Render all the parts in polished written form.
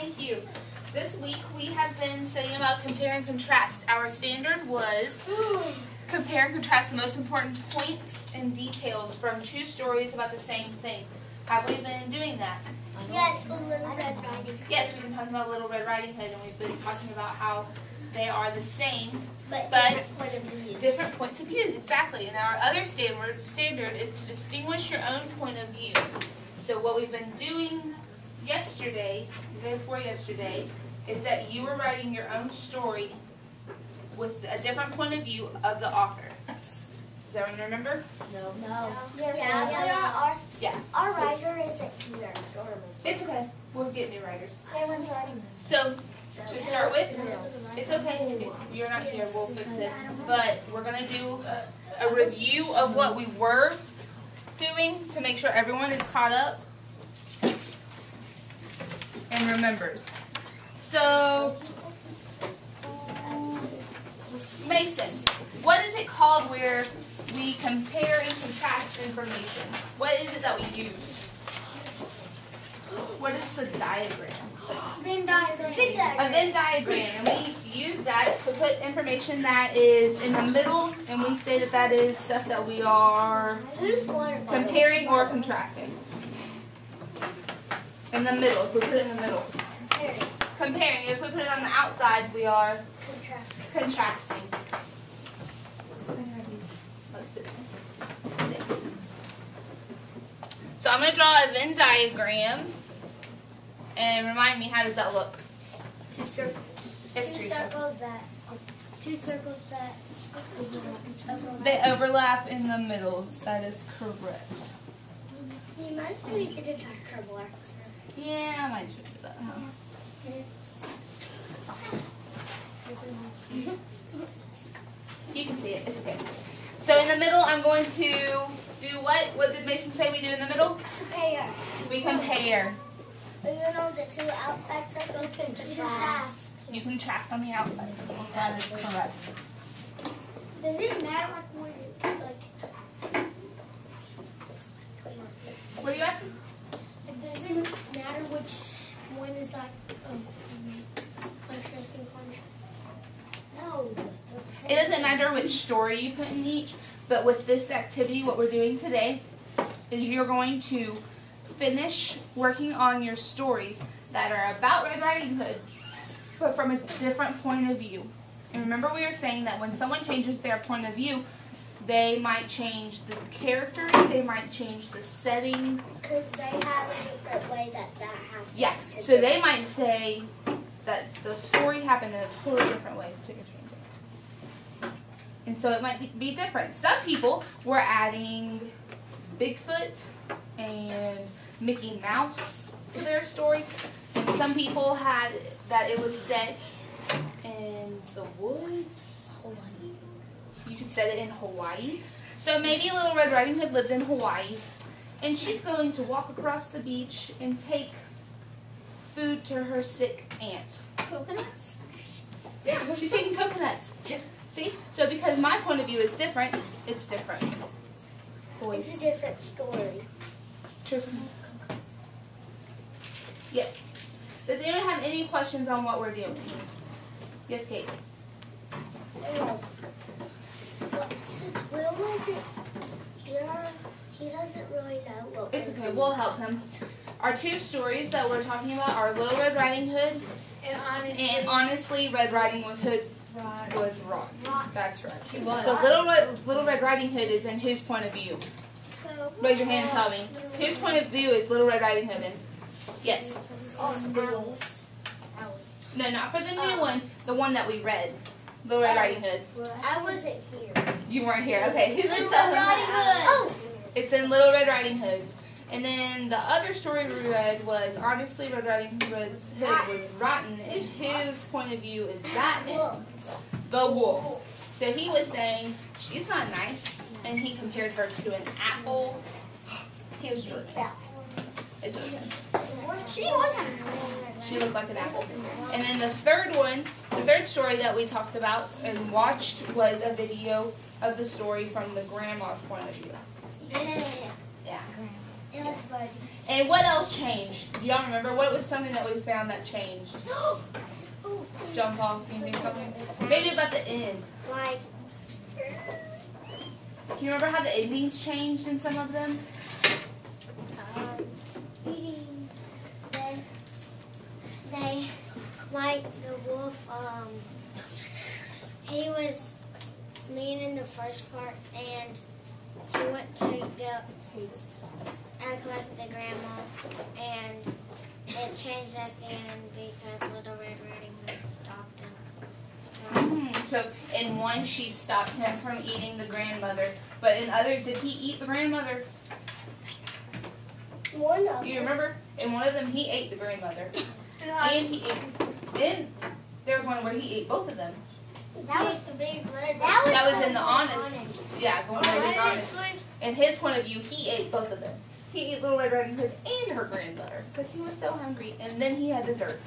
thank you. This week we have been studying about compare and contrast. Our standard was compare and contrast the most important points and details from two stories about the same thing. Have we been doing that? Yes, with Little Red Riding Hood. Yes, we've been talking about Little Red Riding Hood, and we've been talking about how they are the same, but different point of view. Different points of views, exactly. And our other standard is to distinguish your own point of view. So what we've been doing yesterday, the day before yesterday, is that you were writing your own story with a different point of view of the author. Does everyone remember? No. Yeah. Our writer isn't here. It's okay. We'll get new writers. Everyone's writing. So, to start with, it's okay. If you're not here, we'll fix it. But we're going to do a review of what we were doing to make sure everyone is caught up and remembers. So, Mason, what is it called where we compare and contrast information? What is it that we use? What is the diagram? Venn diagram. A Venn diagram. And we use that to put information that is in the middle, and we say that that is stuff that we are comparing or contrasting. In the middle, if we put it in the middle. Comparing. If we put it on the outside, we are contrasting. So I'm going to draw a Venn diagram. And remind me, how does that look? Two circles. Two circles that They overlap in the middle. That is correct. You might maybe get a darker black. Yeah, I might should do that, huh? You can see it. It's okay. So in the middle, I'm going to do what? What did Mason say we do in the middle? Compare. We compare. You know the two outside circles can contrast. You contrast on the outside. That is correct. Does it matter when What are you asking? It doesn't matter which one is contrasting contrast. No. It doesn't matter which story you put in each, but with this activity, what we're doing today is you're going to finish working on your stories that are about Red Riding Hood, but from a different point of view. And remember, we were saying that when someone changes their point of view, they might change the characters, they might change the setting. Because they have a different way that happens. Yes, so they might say that the story happened in a totally different way. And so it might be different. Some people were adding Bigfoot and Mickey Mouse to their story. And some people had that it was set in the woods. Hawaii. You could set it in Hawaii. So maybe Little Red Riding Hood lives in Hawaii. And she's going to walk across the beach and take food to her sick aunt. Coconuts? Yeah, she's eating coconuts. See? So because my point of view is different, it's different. It's a different story. Tristan? Yes. Does anyone have any questions on what we're doing? Yes, Kate? Since Will isn't here, he doesn't really know what It's okay. We'll help him. Our two stories that we're talking about are Little Red Riding Hood and Honestly, Red Riding Hood was wrong. That's right. He was. So Little Red Riding Hood is in whose point of view? Raise your hand and tell me. Whose point of view is Little Red Riding Hood in? Yes. No, not for the new one. The one that we read. Little Red Riding Hood. I wasn't here. You weren't here. Okay. Who's in Little Red Riding Hood. Oh. It's in Little Red Riding Hood. And then the other story we read was Honestly, Red Riding Hood was rotten. And whose point of view is that in? The wolf. So he was saying, she's not nice. And he compared her to an apple. He was really bad. It's okay. She wasn't. She looked like an apple. And then the third one, the third story that we talked about and watched was a video of the story from the grandma's point of view. Yeah. It was funny. And what else changed? Do y'all remember? What was something that we found that changed? John Paul, can you think of something? Maybe about the end. Like, Can you remember how the endings changed in some of them? eating. They like the wolf. He was mean in the first part, and he went to go act like the grandma, and it changed at the end because Little Red Riding Hood stopped him. So in one, she stopped him from eating the grandmother, but in others, did he eat the grandmother? One of Do you remember? In one of them, he ate the grandmother, and he ate. Then there was one where he ate both of them. That was the big red. That was in the honest. Yeah, the one where he was honest. In his point of view, he ate both of them. He ate Little Red Riding Hood and her grandmother because he was so hungry, and then he had dessert.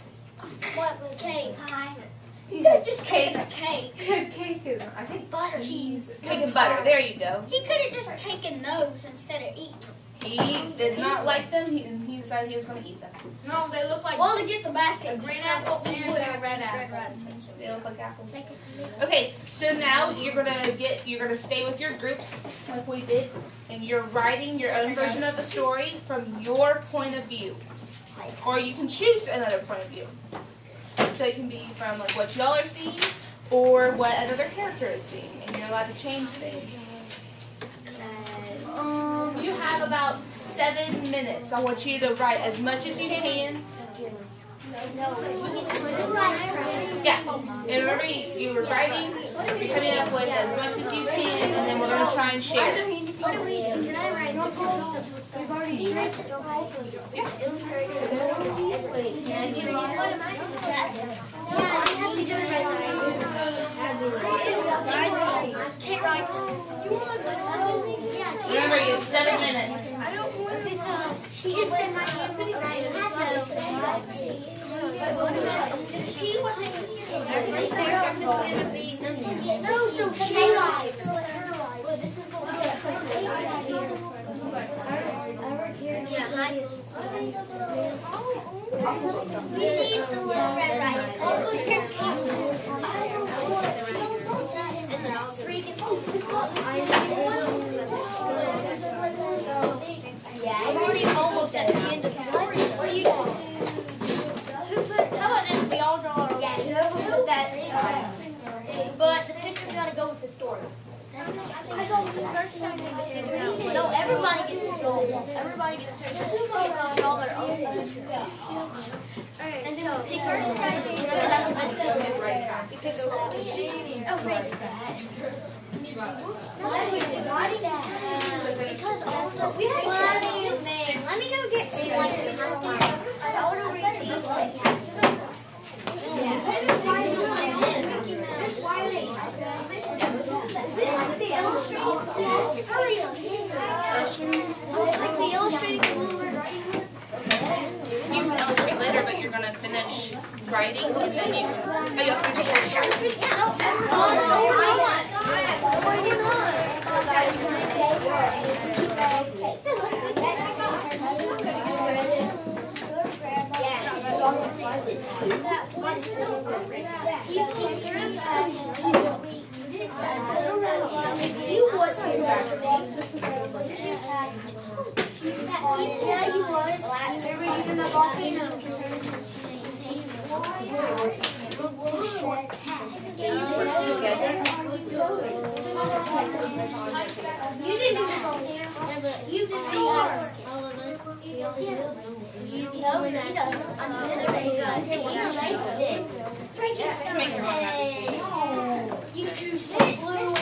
What was cake? Pie. He had just Cake. cake. Cake and I think Butter. cheese. Cake and butter. There you go. He could have just taken those instead of eating them. He did not like them. He decided he was going to eat them. No, they look like Well, to get the basket, a green apple and a red apple. They look like apples. Okay, so now you're gonna stay with your groups like we did, and you're writing your own version of the story from your point of view, or you can choose another point of view. So it can be from like what y'all are seeing, or what another character is seeing, and you're allowed to change things. You have about 7 minutes. I want you to write as much as you can. Yeah. And remember, you were writing, you're coming up with as much as you can, and then we're going to try and share. What do we do? Can I write? We've already written it. Yeah. Wait, can I do it? What am I doing? Yeah, I have to do it right. Can't write. Remember, you have 7 minutes. She just said my hand pretty right. He wasn't. No, so she writes. Yeah, we need the little red riding hood. Yeah, I'm already almost at the end of the story. What are you doing? How about this? We all draw our own. Yeah, whoever put that is but the picture's got to go with the story. No, everybody gets to draw. Everybody gets to draw their own. And then the picture is right here. Let me go get some like I want to read these like Is it like the illustrated? Hurry up. Like the illustrated You can illustrate later, but you're going to finish writing, and then you can... Oh, you'll finish Yeah, you was. Even the volcano. You didn't even go there. Yeah, but you just all of us. We all do. You know that. You drew some blue.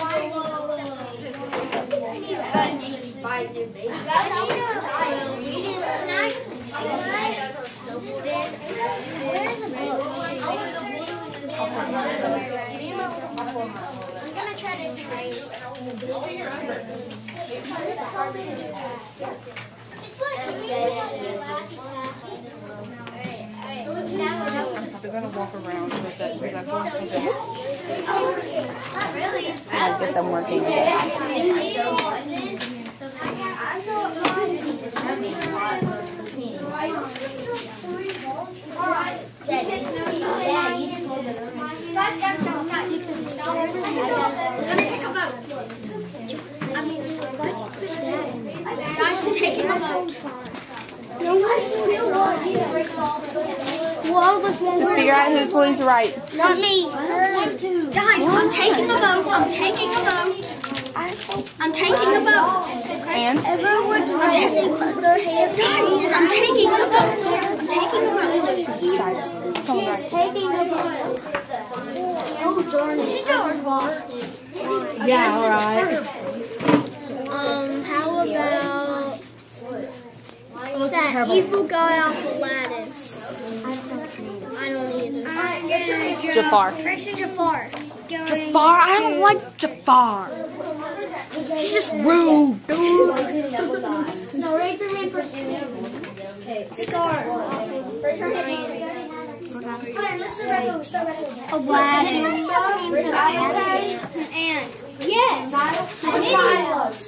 I'm gonna try to erase. It's like They're going to walk around with that. not really. I'll get them working. I Guys, I'm taking a vote. Just figure out who's going to write. Not me. Guys, I'm taking a vote. I'm taking a vote. I'm taking a vote. And? Everyone's raising their hand. Guys, I'm taking a vote. I'm taking a vote. He's taking a vote. Oh, darn it. George lost it. Yeah, alright. How about that evil guy off Aladdin? I don't either. Jafar. Jafar. Jafar? I don't like Jafar. He's just rude, dude. No, raise your hand for Scar. Aladdin. And yes.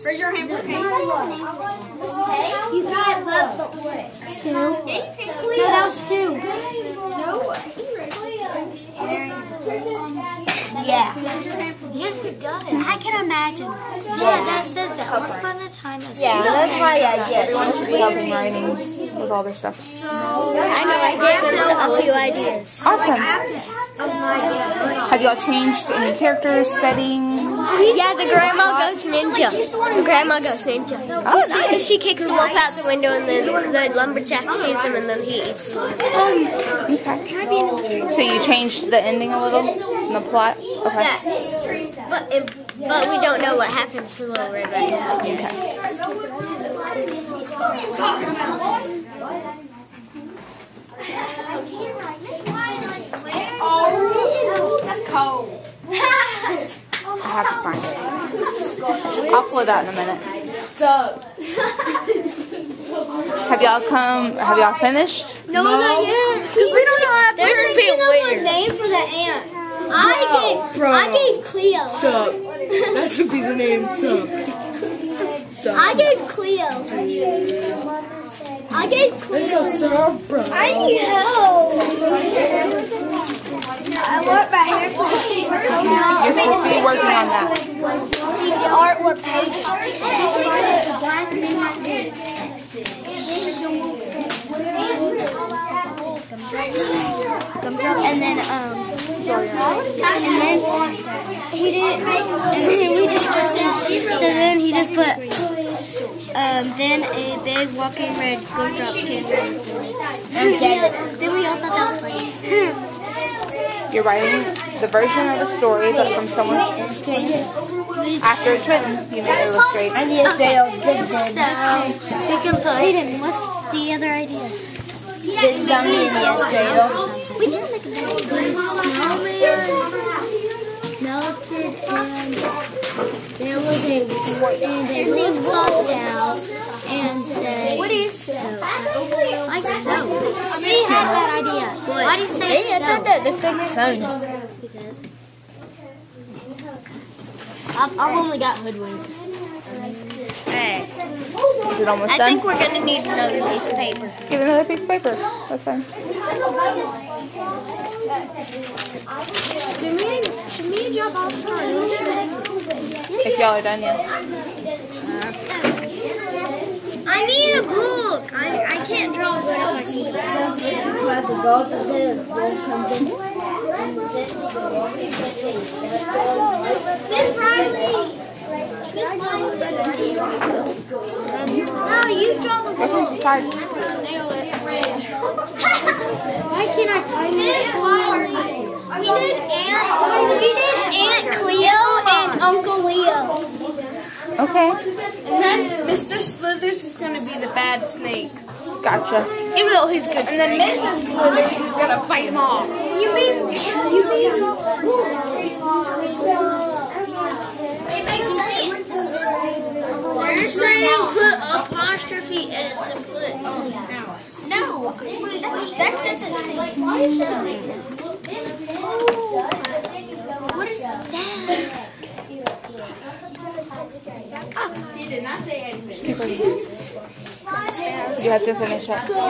Raise your hand for Kate. You got left two. No, that was two. Yeah. Yes, it does. I can imagine. Yeah, that says that. Once upon a time, Yeah, that's my idea. Everyone should be helping writing with all their stuff. I know, I gave them a few ideas. Awesome. Have y'all changed any characters, setting? Yeah, the grandma goes ninja. The grandma goes ninja. Oh, nice. She kicks the wolf out the window, and then the lumberjack sees him, and then he eats him. Okay. So you changed the ending a little in the plot? Okay. Yeah, but we don't know what happens to Little Red right now. Okay. Oh, that's cold. I have to find it. I'll pull it out in a minute. Have y'all finished? No, not yet. Because we don't have. There's a name for the ant. I gave Cleo. Sup. That should be the name, Sup. I gave Cleo. I gave Cleo. I need help. I want my hair. You're supposed to be working on that. The artwork pages. And then he just put then a big walking red gumdrop kid. Okay. Then we all thought that was funny. You're writing the version of the story, but from someone after it's written. You made it illustrate. I need to stay on dibs. So we can put. Hayden, what's the other idea? Dibs on me and yes, we didn't make a snowman melted and there was a leaf popped out and said, "What is soap?" I soap. She had that idea. Why do you say soap? I thought that looked like phone. I've only got hoodwink. Hey. Is it almost done? I think we're going to need another piece of paper. Get another piece of paper. That's fine. Should me and Job all start illustrating? If y'all are done, yeah. I need a book. I can't draw good if I see Miss Riley! Miss Riley! No, you draw the book. Why can't I type Miss Riley? We did Aunt Cleo and Uncle Leo. Okay. And then Mr. Slithers is going to be the bad snake. Gotcha. Even though he's good. And then Mrs. Slithers is going to fight him off. You mean It makes sense. They're saying put apostrophe S and put No, that doesn't say. What is that? He did not say anything. have to finish up.